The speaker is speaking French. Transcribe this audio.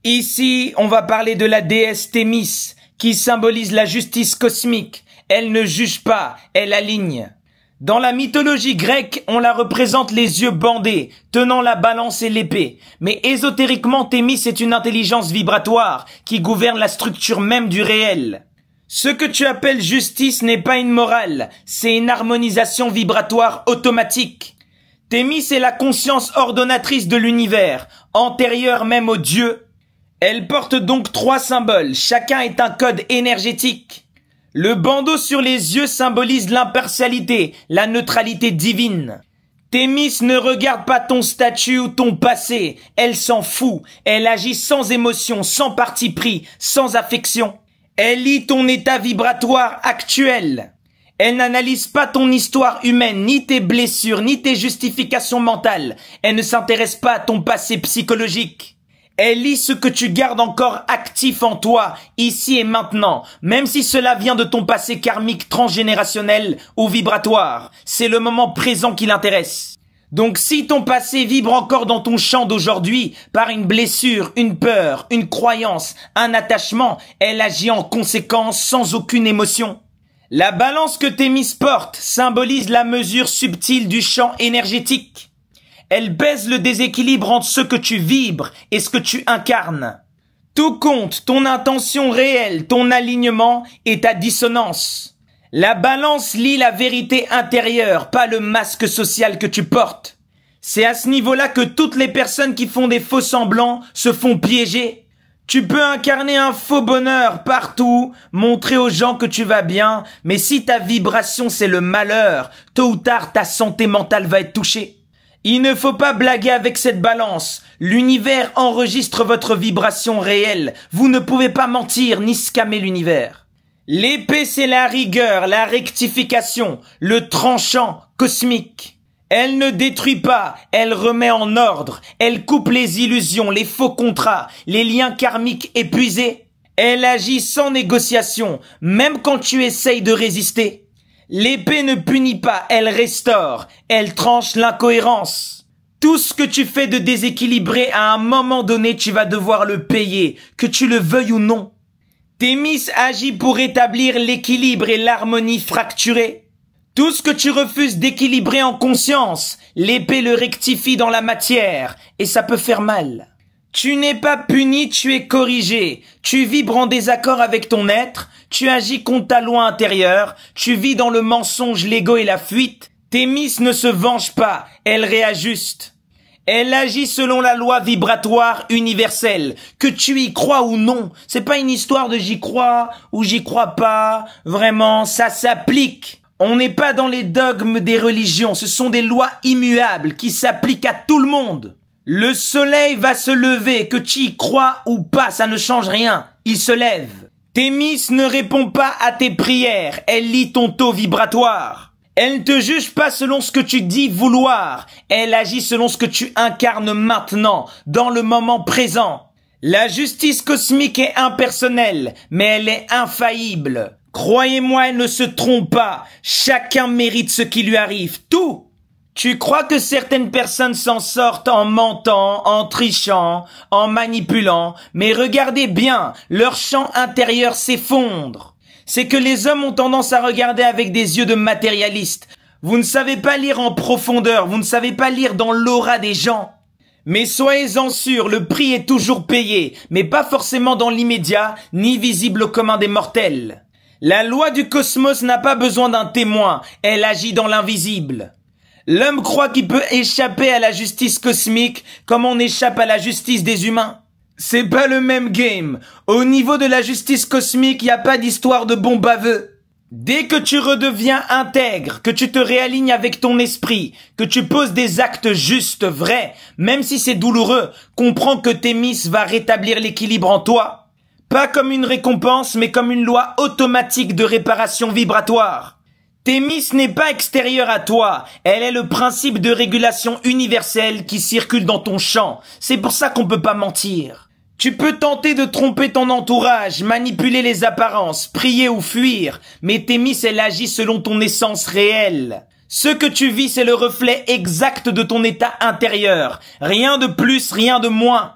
Ici, on va parler de la déesse Thémis, qui symbolise la justice cosmique. Elle ne juge pas, elle aligne. Dans la mythologie grecque, on la représente les yeux bandés, tenant la balance et l'épée. Mais ésotériquement, Thémis est une intelligence vibratoire qui gouverne la structure même du réel. Ce que tu appelles justice n'est pas une morale, c'est une harmonisation vibratoire automatique. Thémis est la conscience ordonnatrice de l'univers, antérieure même aux dieux. Elle porte donc 3 symboles, chacun est un code énergétique. Le bandeau sur les yeux symbolise l'impartialité, la neutralité divine. Thémis ne regarde pas ton statut ou ton passé, elle s'en fout, elle agit sans émotion, sans parti pris, sans affection. Elle lit ton état vibratoire actuel. Elle n'analyse pas ton histoire humaine, ni tes blessures, ni tes justifications mentales. Elle ne s'intéresse pas à ton passé psychologique. Elle lit ce que tu gardes encore actif en toi, ici et maintenant, même si cela vient de ton passé karmique transgénérationnel ou vibratoire. C'est le moment présent qui l'intéresse. Donc si ton passé vibre encore dans ton champ d'aujourd'hui, par une blessure, une peur, une croyance, un attachement, elle agit en conséquence sans aucune émotion. La balance que Thémis porte symbolise la mesure subtile du champ énergétique. Elle baise le déséquilibre entre ce que tu vibres et ce que tu incarnes. Tout compte, ton intention réelle, ton alignement et ta dissonance. La balance lie la vérité intérieure, pas le masque social que tu portes. C'est à ce niveau-là que toutes les personnes qui font des faux semblants se font piéger. Tu peux incarner un faux bonheur partout, montrer aux gens que tu vas bien, mais si ta vibration c'est le malheur, tôt ou tard ta santé mentale va être touchée. Il ne faut pas blaguer avec cette balance. L'univers enregistre votre vibration réelle. Vous ne pouvez pas mentir ni scammer l'univers. L'épée, c'est la rigueur, la rectification, le tranchant cosmique. Elle ne détruit pas, elle remet en ordre. Elle coupe les illusions, les faux contrats, les liens karmiques épuisés. Elle agit sans négociation, même quand tu essayes de résister. L'épée ne punit pas, elle restaure, elle tranche l'incohérence. Tout ce que tu fais de déséquilibré, à un moment donné, tu vas devoir le payer, que tu le veuilles ou non. Thémis agit pour rétablir l'équilibre et l'harmonie fracturée. Tout ce que tu refuses d'équilibrer en conscience, l'épée le rectifie dans la matière, et ça peut faire mal. Tu n'es pas puni, tu es corrigé. Tu vibres en désaccord avec ton être, tu agis contre ta loi intérieure, tu vis dans le mensonge, l'ego et la fuite. Thémis ne se venge pas, elle réajuste. Elle agit selon la loi vibratoire universelle, que tu y crois ou non. C'est pas une histoire de j'y crois ou j'y crois pas. Vraiment, ça s'applique. On n'est pas dans les dogmes des religions, ce sont des lois immuables qui s'appliquent à tout le monde. Le soleil va se lever, que tu y crois ou pas, ça ne change rien. Il se lève. Thémis ne répond pas à tes prières, elle lit ton taux vibratoire. Elle ne te juge pas selon ce que tu dis vouloir, elle agit selon ce que tu incarnes maintenant, dans le moment présent. La justice cosmique est impersonnelle, mais elle est infaillible. Croyez-moi, elle ne se trompe pas, chacun mérite ce qui lui arrive, tout. Tu crois que certaines personnes s'en sortent en mentant, en trichant, en manipulant, mais regardez bien, leur champ intérieur s'effondre. C'est que les hommes ont tendance à regarder avec des yeux de matérialistes. Vous ne savez pas lire en profondeur, vous ne savez pas lire dans l'aura des gens. Mais soyez-en sûrs, le prix est toujours payé, mais pas forcément dans l'immédiat, ni visible au commun des mortels. La loi du cosmos n'a pas besoin d'un témoin, elle agit dans l'invisible. L'homme croit qu'il peut échapper à la justice cosmique comme on échappe à la justice des humains. C'est pas le même game. Au niveau de la justice cosmique, y a pas d'histoire de bon baveux. Dès que tu redeviens intègre, que tu te réalignes avec ton esprit, que tu poses des actes justes, vrais, même si c'est douloureux, comprends que Thémis va rétablir l'équilibre en toi. Pas comme une récompense, mais comme une loi automatique de réparation vibratoire. Thémis n'est pas extérieure à toi, elle est le principe de régulation universelle qui circule dans ton champ. C'est pour ça qu'on peut pas mentir. Tu peux tenter de tromper ton entourage, manipuler les apparences, prier ou fuir, mais Thémis, elle agit selon ton essence réelle. Ce que tu vis, c'est le reflet exact de ton état intérieur. Rien de plus, rien de moins.